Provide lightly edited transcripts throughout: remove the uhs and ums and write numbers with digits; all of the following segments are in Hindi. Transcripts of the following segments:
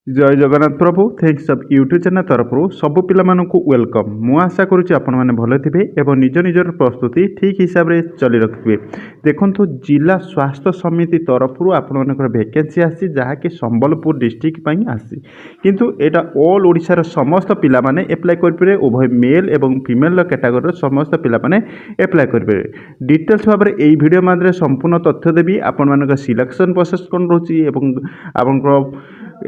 जय जगन्नाथ प्रभु थैंक्स ऑफ यूट्यूब चैनल तरफ सबु पिलामानंकु वेलकम। मु आशा करुच्ची आपण मैंने भल थे और निज निजर प्रस्तुति ठीक हिसाब से चली रखिए। देखो जिला स्वास्थ्य समिति तरफ आपण वैकेंसी आसी जहाँकि संबलपुर डिस्ट्रिक्ट आसी किंतु एटा ऑल ओडिशार समस्त पिला माने एप्लाई करेंगे। उभय मेल एवं फीमेल कैटेगरी समस्त पिला माने एप्लाई करेंगे। डिटेल्स भाव में यही वीडियो माध्यम संपूर्ण तथ्य देवी आपण सिलेक्शन प्रोसेस कौन रोचे आप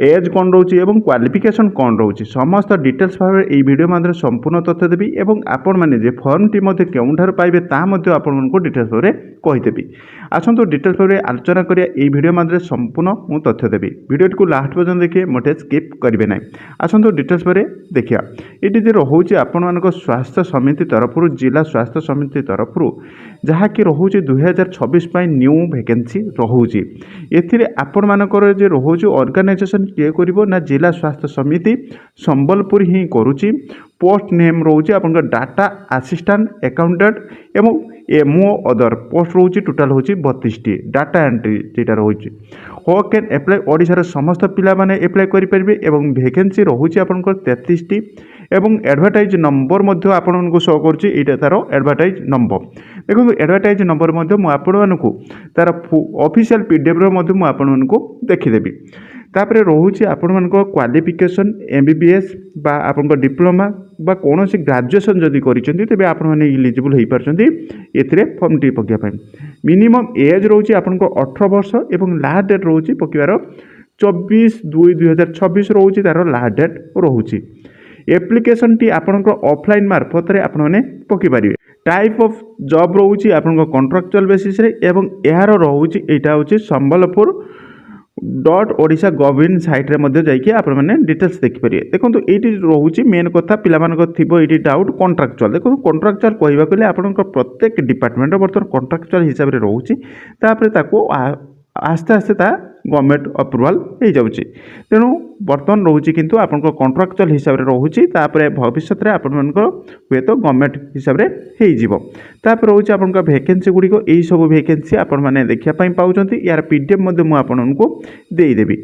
एज कौन रोचे और क्वालिफिकेशन कौन रोचे समस्त डिटेल्स भाव में यही वीडियो माध्यम संपूर्ण तथ्य देवी और आपण मैंने फर्म टी केउठार पाइबे आपको डिटेल्स भाव में कहीदेवी। आसतु डिटेल्स भाव में आलोचना करिया यही वीडियो माध्यम संपूर्ण मु तथ्य देवी। वीडियो को लास्ट पर्यटन देखिए मोटे स्किप करेंगे ना। आसतु डिटेल्स भाव देखिया ये रोचे आपण स्वास्थ्य समिति तरफ जिला स्वास्थ्य समिति तरफ जहाँकि रोचे 2026 न्यू वैकेंसी रोचे। आपण मानकर रोचे ऑर्गेनाइजेशन किए करिवो ना जिला स्वास्थ्य समिति संबलपुर ही करुच्ची। पोस्ट नेम रोचे आप डाटा असिस्टेंट अकाउंटेंट एवं एमओ अदर पोस्ट रोचे टोटाल होची 32 टी डाटा एंट्री जेटा रोचे। हो कैन एप्लाई ओडिशार समस्त पिला माने एप्लाई करि परिबे एवं वैकेंसी रोचे आपनकर 33 टी एवं एडवर्टाइज नंबर मध्य आपनको शो करुच्ची। एटा तार एडवर्टाइज नंबर देखो एडवर्टाइज नंबर मध्य मु आपनको तार ऑफिशियल पीडीएफ रो मध्य मु आपनको देखिदेबी। तापर रोचे आपण क्वालिफिकेशन एमबीबीएस बा आपण डिप्लोमा बा कौन सी ग्रेजुएशन जदि करिसेंती तेबे आपण माने एलिजिबल होई परछंती एथिरे फॉर्म टी पकिया पई। मिनिमम एज रोचे आपण 18 वर्ष एवं लास्ट डेट रोचे पकिवार 24/2/2026 रोचे तार लास्ट डेट रोचे। एप्लिकेशन टी आपण ऑफलाइन मार्फत रे आपण माने पकि परिबे। टाइप ऑफ जॉब रोचे आपण कॉन्ट्रैक्चुअल बेसिस रे एवं एहार रोचे एटा होचे संबलपुर .ओडिशा.gov.in साइट रे जाइए आपण मैंने डिटेल्स देखिपारे। देखो ये रोचे मेन कथा पिला ये डाउट कॉन्ट्रैक्चुअल। देखो कॉन्ट्रैक्चुअल कहवा गले आपण प्रत्येक डिपार्टमेंट बर्तमान कॉन्ट्रैक्चुअल हिसाब से रोचे आस्ते आस्ते गवर्नमेंट अप्रूवाल हो जाऊँगी। तेणु बर्तमान रोचे किंतु आपण कॉन्ट्रैक्चुअल हिसाब से रोचे भविष्य में आपण हे तो गवर्नमेंट हिसाब से होपर रोचे आप वैकेंसी गुड़िक यही सब वैकेंसी आपण मैंने देखापी पाँच यार पीडीएफ मुझे देदेवी।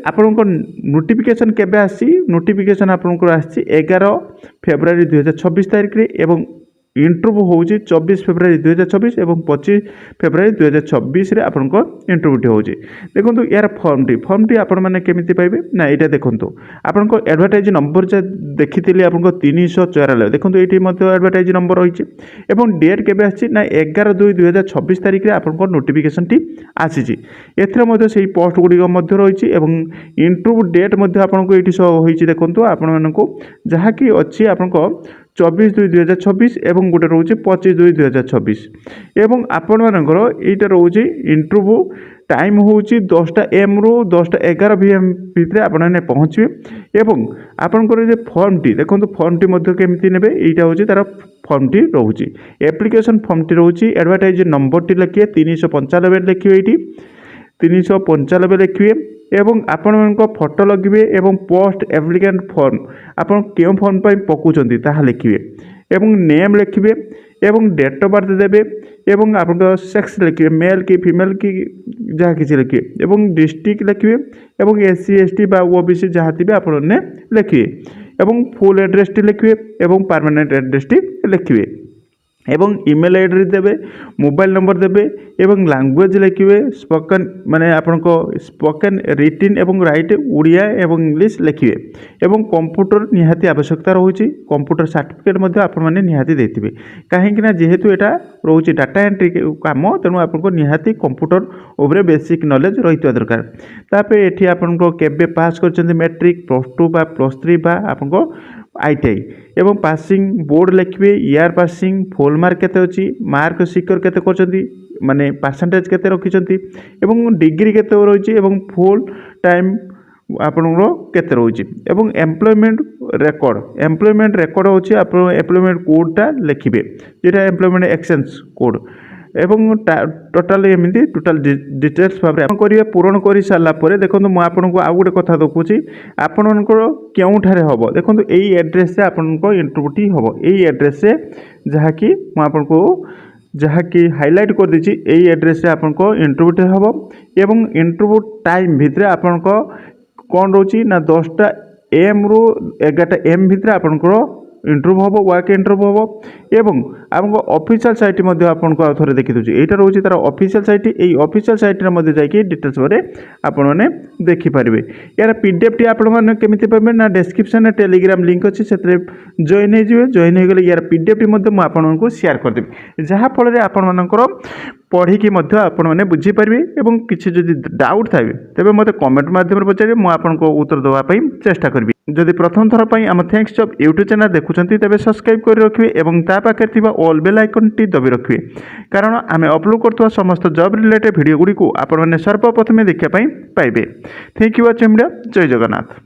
आपण नोटिफिकेशन केबे आसी नोटिफिकेशन आपको आसी 11 फेब्रुआरी 2026 तारीख रे एवं इंटरव्यू होची 24 फेब्रुआरी 2026 और 25 फेब्रुआरी 2026 रे आपन इंटरव्यू होची। देखो यार फॉर्म टी आपण मैंने केमिति पाइबे ना यहाँ देखो आपन एडवर्टाइज नंबर जे देखी आपन 394 देखो ये एडवर्टाइज नंबर रही और डेट केबे आसी ना 11/2/2026 तारीख रे आपन नोटिफिकेशन टी आसी। एथरे से पोस्ट गुड़िक रही इंटरव्यू डेट आपको ये होती देखो आपण मानक जहाँकि अच्छी आपन 24/2/2026 एवं गोटे रोचे 25/2/2026 एवं आपण मानकर यहाँ रोचे इंटरव्यू टाइम होची 10टा AM रु 10टा 11 PM भितर आपने पहुँचे एवं आपंकर फॉर्म टी देखो फॉर्म टी केमती ने यहाँ हूँ तार फॉर्म टी रोचे। एप्लिकेशन फॉर्म टी रोचे एडवर्टाइज नंबर टी लिखिए 395 लिखिए ये 395 लिखिए एवं आपण फोटो लगे एवं पोस्ट एप्लिकेंट फॉर्म आप क्यों फॉर्म पर पकाउछंती ताहा लिखिए एवं नेम लिखिए एवं डेट ऑफ बर्थ देवे एवं आप सेक्स लिखिए मेल की फीमेल की जहाँ किसी लिखिए एवं डिस्ट्रिक्ट लिखिए एवं SC ST बा OBC जहाँ थी आपने लिखिए एवं फुल एड्रेस टी लिखिए एवं परमानेंट एड्रेस टी लिखिए एवं ईमेल आईडी देवे मोबाइल नंबर देवे एवं लैंग्वेज लिखिए स्पोकन माने आपनको स्पोकन रिटिन एवं राइट उड़िया एवं इंग्लिश लिखिए एवं कंप्यूटर निहाती आवश्यकता रोचे। कंप्यूटर सर्टिफिकेट आपण मैंने निहाती देथिबे कहीं जेहेतु यहाँ रोचे डाटा एंट्री काम तेणु आपको निहाती कंप्यूटर ओवरे बेसिक नॉलेज रही दरकार। तापर ये आपको केबे पास कर मैट्रिक +2 बा +3 बा आपको ITI एवं पासिंग बोर्ड लिखिए ईयर पासिंग फुल मार्क केते अछि मार्क सिक्योर केते करछंती माने परसेंटेज केते रखिछंती एवं डिग्री केते रहिछि एवं फुल टाइम आपनरो केते रहिछि एवं एम्प्लॉयमेंट रेकॉर्ड होछि आप एम्प्लॉयमेंट कोडटा लिखिबे जेटा एम्प्लॉयमेंट एक्सचेंज कोड एवं टोटाल एमती टोटाल डिटेल्स भाव में करेंगे। पूरण कर सारापर देखो मुझे आपको आउ गोटे कथा देखुची आपणकर क्योंठार हम देखो यही एड्रेस से आपण इंटरव्यूटी हम यही एड्रेस से जहाँकि मुझको जहाँकि हाइलाइट कर देछि यही एड्रेस से आपको इंटरव्यूटी हम एवं इंटरव्यू टाइम भितर आपण कौन रोचे ना 10टा AM रु 11टा AM भितर आपनकर इंटरव्यू हम वर्क इंटरव्यू हम एवं आपको ऑफिशियल साइट आपको आउ थे देखी दूसरी यहाँ रोचे तार ऑफिशियल साइट यही ऑफिशियल साइट जाकि डिटेल्स बारे आपने देखिपारे यार PDF टी आपने केमी पाइबे ना डिस्क्रिप्शन में टेलीग्राम लिंक अच्छी से जॉइन हो जॉइन हो गले यार PDF टी आपको शेयर करदेवी जहाँफल आपर पढ़ी आपने बुझीपारे और किसी जदि डाउट थाए तेज मत कमेंट मध्यम पचारे मुझे उत्तर देवाई चेष्टा करी जदि प्रथम थर पर आम थैंक्स जॉब यूट्यूब चैनल देखुं तेज सब्सक्राइब कर रखिए और ता पाखे ऑल बेल आइकन टी दबी रखिए कारण आम अपलोड कर समस्त जॉब रिलेटेड वीडियो गुड़ी को आपने सर्वप्रथमे देखापी पाइबे। Thank you watching video. जय जगन्नाथ।